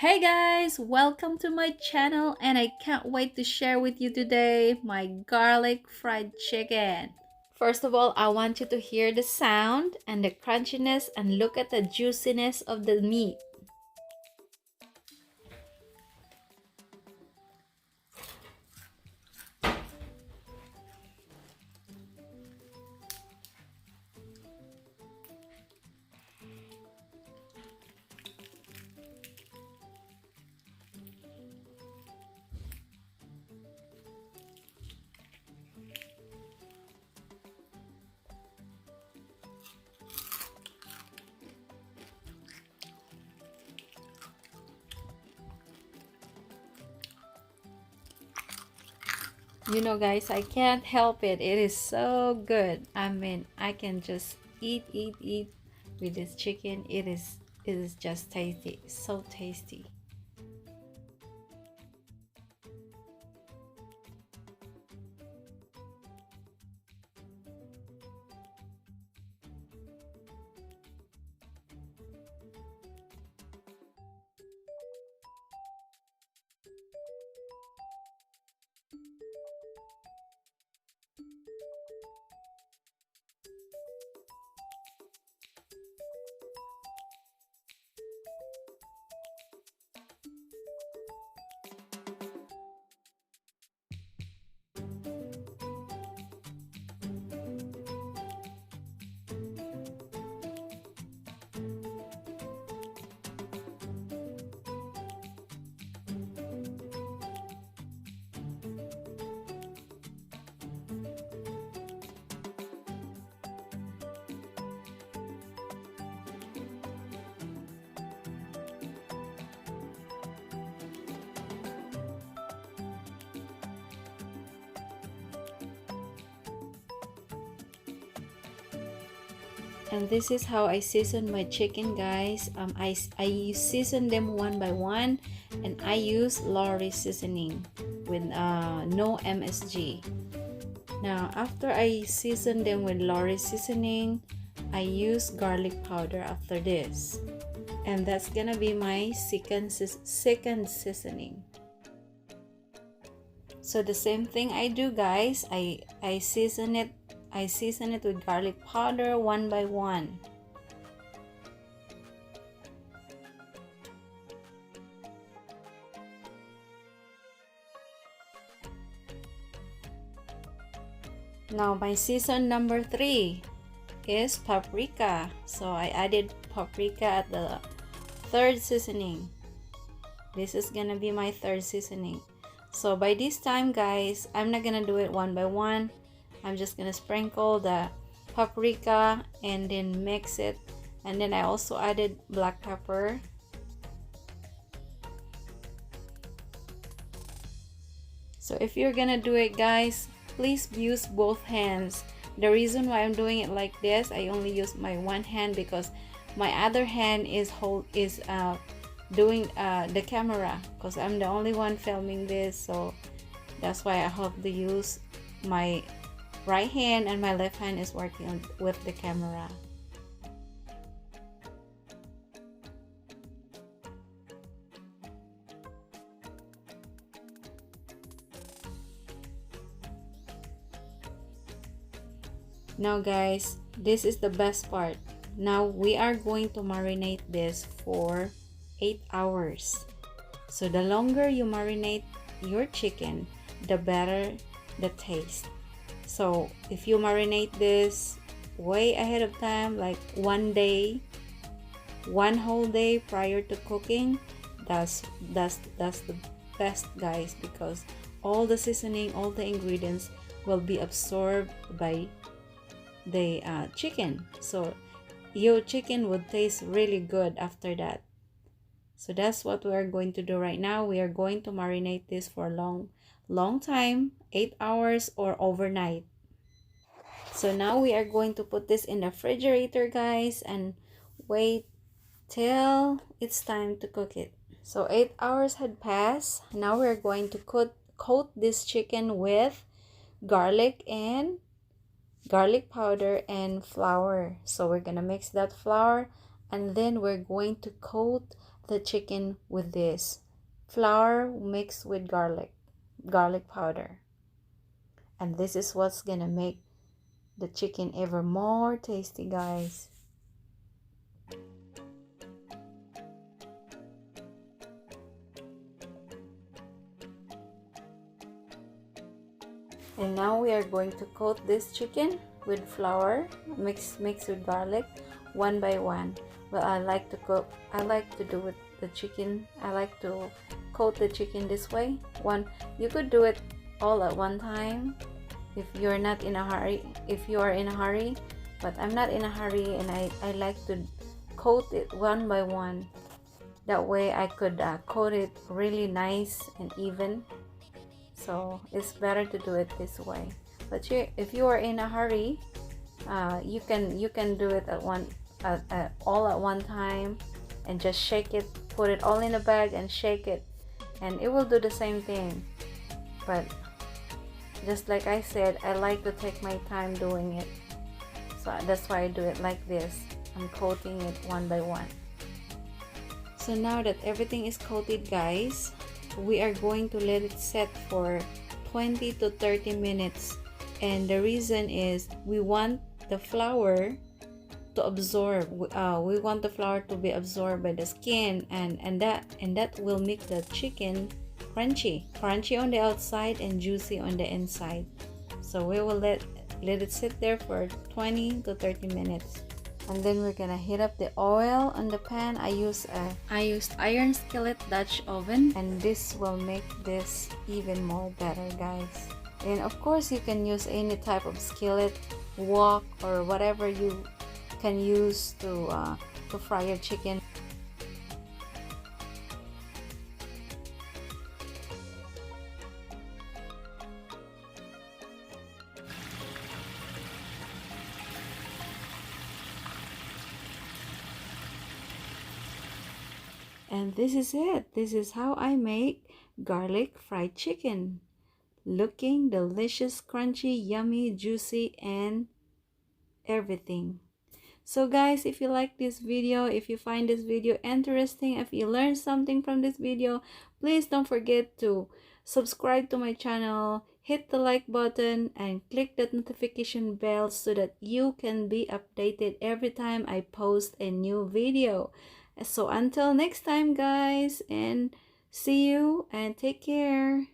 Hey guys, welcome to my channel and I can't wait to share with you today my garlic fried chicken. First of all, I want you to hear the sound and the crunchiness and look at the juiciness of the meat. You know guys, I can't help it. It is so good. I mean, I can just eat with this chicken. It is just tasty. So tasty. And this is how I season my chicken, guys. I season them one by one, and I use Lorry seasoning with no MSG. Now after I season them with Lorry seasoning, I use garlic powder after this, and that's gonna be my second seasoning. So the same thing I do, guys. I season it. I season it with garlic powder one by one. Now my season number 3 is paprika. So I added paprika at the third seasoning. This is gonna be my third seasoning. So by this time, guys, I'm not gonna do it one by one. I'm just gonna sprinkle the paprika and then mix it, and then I also added black pepper. So if you're gonna do it, guys, please use both hands. The reason why I'm doing it like this, I only use my one hand because my other hand is doing the camera, because I'm the only one filming this, so that's why I have to use my right hand and my left hand is working with the camera. Now guys, this is the best part. Now we are going to marinate this for 8 hours. So the longer you marinate your chicken, the better the taste. So if you marinate this way ahead of time, like one day, one whole day prior to cooking, that's the best, guys, because all the seasoning, all the ingredients will be absorbed by the chicken, so your chicken would taste really good after that. So that's what we are going to do right now. We are going to marinate this for a long time, 8 hours or overnight. So now we are going to put this in the refrigerator, guys, and wait till it's time to cook it. So 8 hours had passed. Now we're going to coat this chicken with garlic powder and flour. So we're gonna mix that flour, and then we're going to coat the chicken with this flour mixed with garlic powder. And this is what's gonna make the chicken ever more tasty, guys. And now we are going to coat this chicken with flour mixed with garlic one by one. Well, I like to do it the chicken. I like to coat the chicken this way. You could do it all at one time if you're not in a hurry. If you are in a hurry, but I'm not in a hurry, and I like to coat it one by one. That way I could coat it really nice and even. So it's better to do it this way. But if you are in a hurry, you can do it all at one time, and just shake it, put it all in a bag and shake it, and it will do the same thing. But just like I said, I like to take my time doing it, so that's why I do it like this. I'm coating it one by one. So now that everything is coated, guys, we are going to let it set for 20 to 30 minutes. And the reason is we want the flour to absorb. We want the flour to be absorbed by the skin, and that will make the chicken crunchy on the outside and juicy on the inside. So we will let it sit there for 20 to 30 minutes. And then we're gonna heat up the oil on the pan. I used iron skillet Dutch oven, and this will make this even more better, guys. And of course, you can use any type of skillet, wok, or whatever you can use to fry your chicken. And this is it. This is how I make garlic fried chicken. Looking delicious, crunchy, yummy, juicy, and everything. So guys, if you like this video, if you find this video interesting, if you learned something from this video, please don't forget to subscribe to my channel, hit the like button, and click that notification bell so that you can be updated every time I post a new video. So until next time, guys, and see you and take care.